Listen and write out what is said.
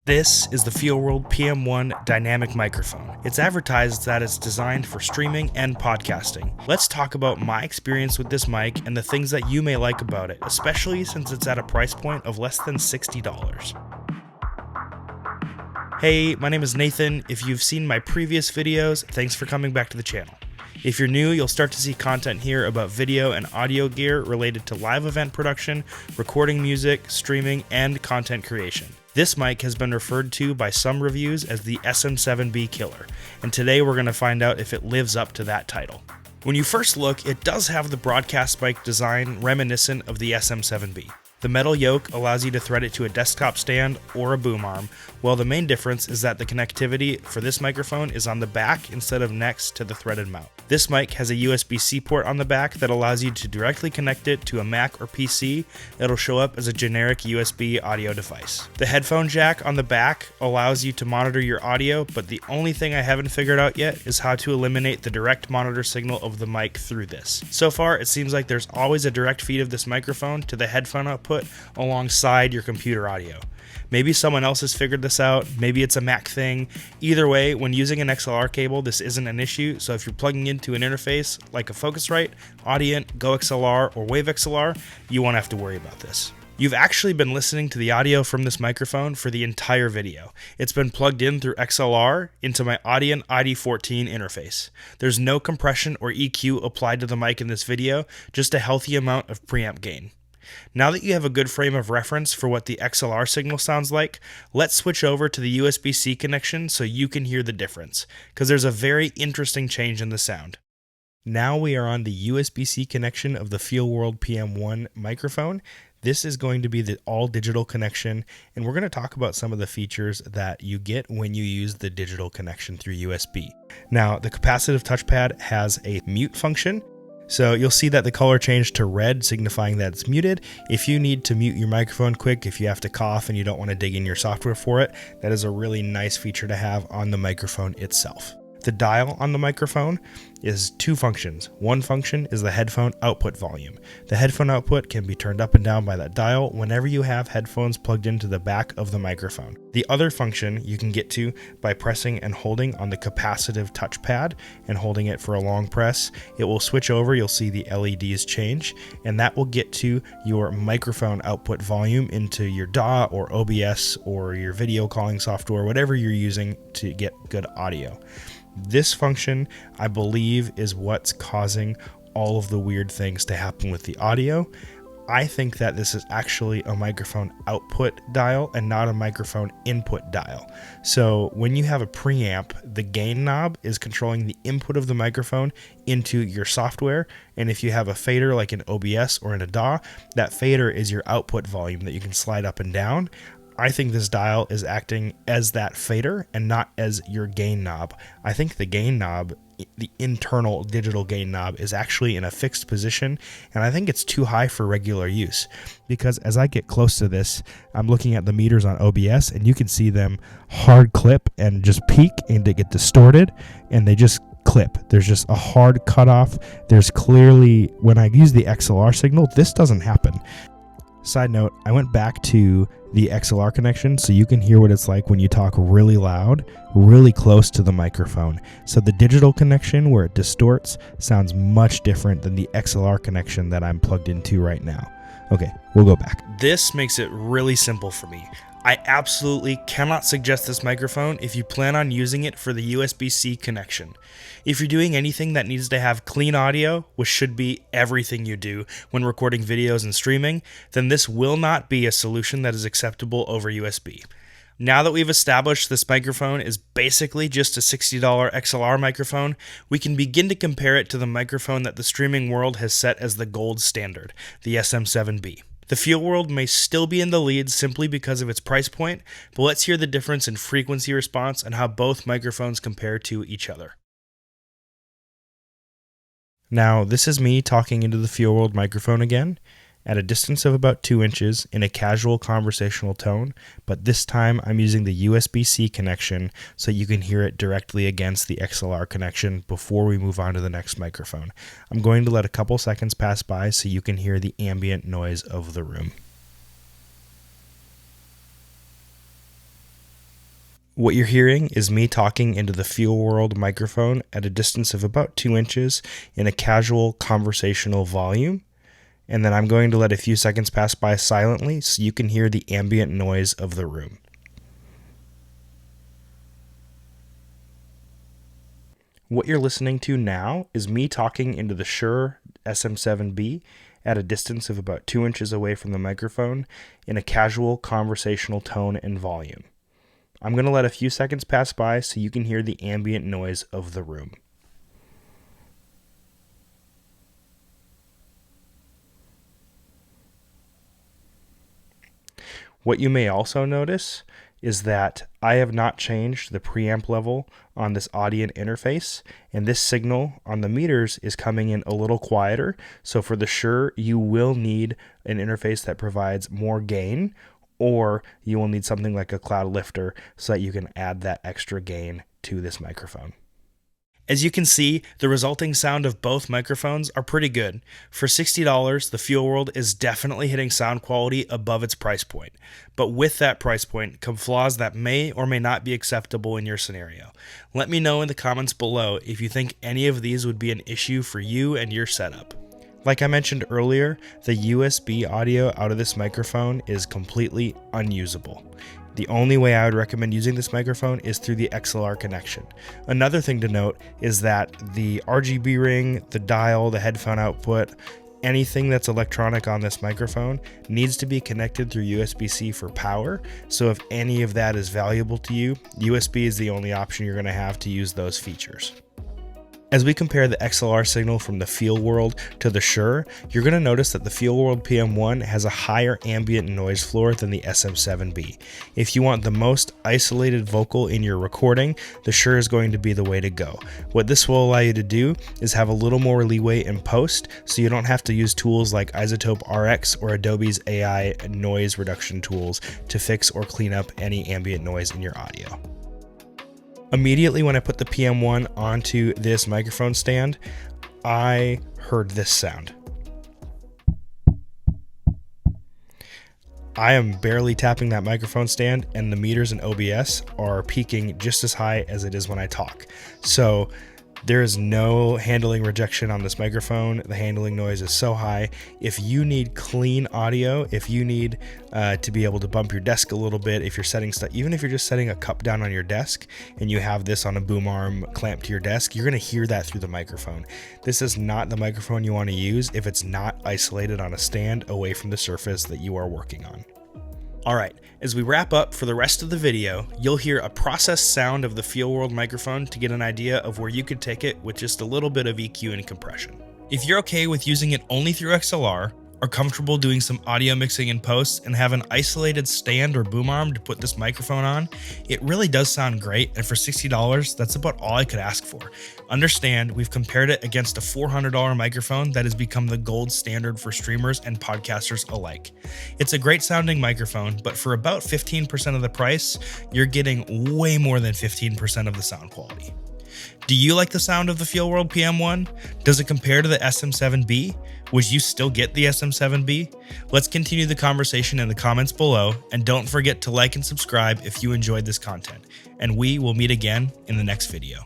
This is the Feelworld PM1 dynamic microphone. It's advertised that it's designed for streaming and podcasting. Let's talk about my experience with this mic and the things that you may like about it, especially since it's at a price point of less than $60. Hey, my name is Nathan. If you've seen my previous videos, thanks for coming back to the channel. If you're new, you'll start to see content here about video and audio gear related to live event production, recording music, streaming, and content creation. This mic has been referred to by some reviews as the SM7B killer, and today we're going to find out if it lives up to that title. When you first look, it does have the broadcast mic design reminiscent of the SM7B. The metal yoke allows you to thread it to a desktop stand or a boom arm, while the main difference is that the connectivity for this microphone is on the back instead of next to the threaded mount. This mic has a USB-C port on the back that allows you to directly connect it to a Mac or PC. It'll show up as a generic USB audio device. The headphone jack on the back allows you to monitor your audio, but the only thing I haven't figured out yet is how to eliminate the direct monitor signal of the mic through this. So far, it seems like there's always a direct feed of this microphone to the headphone output alongside your computer audio. Maybe someone else has figured this out, maybe it's a Mac thing. Either way, when using an XLR cable, this isn't an issue, so if you're plugging into an interface like a Focusrite, Audient, Go XLR, or Wave XLR, you won't have to worry about this. You've actually been listening to the audio from this microphone for the entire video. It's been plugged in through XLR into my Audient ID14 interface. There's no compression or EQ applied to the mic in this video, just a healthy amount of preamp gain. Now that you have a good frame of reference for what the XLR signal sounds like, let's switch over to the USB-C connection so you can hear the difference, because there's a very interesting change in the sound. Now we are on the USB-C connection of the Feelworld PM1 microphone. This is going to be the all-digital connection, and we're going to talk about some of the features that you get when you use the digital connection through USB. Now, the capacitive touchpad has a mute function. So you'll see that the color changed to red, signifying that it's muted. If you need to mute your microphone quick, if you have to cough and you don't want to dig in your software for it, that is a really nice feature to have on the microphone itself. The dial on the microphone is two functions. One function is the headphone output volume. The headphone output can be turned up and down by that dial whenever you have headphones plugged into the back of the microphone. The other function you can get to by pressing and holding on the capacitive touchpad and holding it for a long press. It will switch over, you'll see the LEDs change, and that will get to your microphone output volume into your DAW or OBS or your video calling software, whatever you're using to get good audio. This function, I believe, is what's causing all of the weird things to happen with the audio. I think that this is actually a microphone output dial and not a microphone input dial. So when you have a preamp, the gain knob is controlling the input of the microphone into your software. And if you have a fader like in OBS or in a DAW, that fader is your output volume that you can slide up and down. I think this dial is acting as that fader and not as your gain knob. I think the gain knob, the internal digital gain knob, is actually in a fixed position, and I think it's too high for regular use, because as I get close to this, I'm looking at the meters on OBS and you can see them hard clip and just peak and they get distorted and they just clip. There's just a hard cutoff. There's clearly, when I use the XLR signal, this doesn't happen. Side note, I went back to the XLR connection so you can hear what it's like when you talk really loud, really close to the microphone. So the digital connection where it distorts sounds much different than the XLR connection that I'm plugged into right now. Okay, we'll go back. This makes it really simple for me. I absolutely cannot suggest this microphone if you plan on using it for the USB-C connection. If you're doing anything that needs to have clean audio, which should be everything you do when recording videos and streaming, then this will not be a solution that is acceptable over USB. Now that we've established this microphone is basically just a $60 XLR microphone, we can begin to compare it to the microphone that the streaming world has set as the gold standard, the SM7B. The Feelworld may still be in the lead simply because of its price point, but let's hear the difference in frequency response and how both microphones compare to each other. Now, this is me talking into the Feelworld microphone again, at a distance of about 2 inches in a casual conversational tone, but this time I'm using the USB-C connection so you can hear it directly against the XLR connection before we move on to the next microphone. I'm going to let a couple seconds pass by so you can hear the ambient noise of the room. What you're hearing is me talking into the Feelworld microphone at a distance of about 2 inches in a casual conversational volume. And then I'm going to let a few seconds pass by silently so you can hear the ambient noise of the room. What you're listening to now is me talking into the Shure SM7B at a distance of about 2 inches away from the microphone in a casual conversational tone and volume. I'm going to let a few seconds pass by so you can hear the ambient noise of the room. What you may also notice is that I have not changed the preamp level on this audio interface, and this signal on the meters is coming in a little quieter. So for the Shure, you will need an interface that provides more gain, or you will need something like a cloud lifter so that you can add that extra gain to this microphone. As you can see, the resulting sound of both microphones are pretty good. For $60, the Feelworld is definitely hitting sound quality above its price point. But with that price point come flaws that may or may not be acceptable in your scenario. Let me know in the comments below if you think any of these would be an issue for you and your setup. Like I mentioned earlier, the USB audio out of this microphone is completely unusable. The only way I would recommend using this microphone is through the XLR connection. Another thing to note is that the RGB ring, the dial, the headphone output, anything that's electronic on this microphone needs to be connected through USB-C for power. So if any of that is valuable to you, USB is the only option you're going to have to use those features. As we compare the XLR signal from the Feelworld to the Shure, you're going to notice that the Feelworld PM1 has a higher ambient noise floor than the SM7B. If you want the most isolated vocal in your recording, the Shure is going to be the way to go. What this will allow you to do is have a little more leeway in post, so you don't have to use tools like Isotope RX or Adobe's AI noise reduction tools to fix or clean up any ambient noise in your audio. Immediately when I put the PM1 onto this microphone stand, I heard this sound. I am barely tapping that microphone stand, and the meters in OBS are peaking just as high as it is when I talk. So there is no handling rejection on this microphone. The handling noise is so high. If you need clean audio, if you need to be able to bump your desk a little bit, if you're setting stuff, even if you're just setting a cup down on your desk and you have this on a boom arm clamped to your desk, you're going to hear that through the microphone. This is not the microphone you want to use if it's not isolated on a stand away from the surface that you are working on. Alright, as we wrap up for the rest of the video, you'll hear a processed sound of the Feelworld microphone to get an idea of where you could take it with just a little bit of EQ and compression. If you're okay with using it only through XLR, are comfortable doing some audio mixing in post, and have an isolated stand or boom arm to put this microphone on, it really does sound great, and for $60, that's about all I could ask for. Understand, we've compared it against a $400 microphone that has become the gold standard for streamers and podcasters alike. It's a great sounding microphone, but for about 15% of the price, you're getting way more than 15% of the sound quality. Do you like the sound of the Feelworld PM1? Does it compare to the SM7B? Would you still get the SM7B? Let's continue the conversation in the comments below, and don't forget to like and subscribe if you enjoyed this content, and we will meet again in the next video.